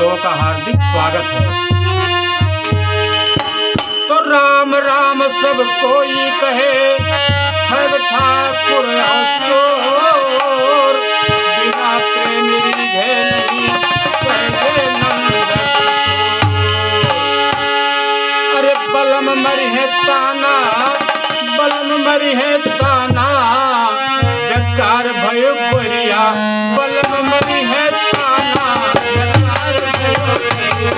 लोगों का हार्दिक स्वागत है। तो राम राम सब कोई कहे, ठग ठाकुर और चोर, बिना प्रेम रिझे नहीं कहे नंद। अरे बलम मरी है ताना, बलम मरी है ताना, बेकार भयो गोरिया, बलम मरी है ताना, बेकार भयो गोरिया,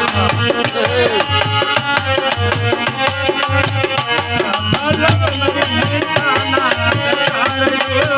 बलम मरी है ताना, बेकार भयो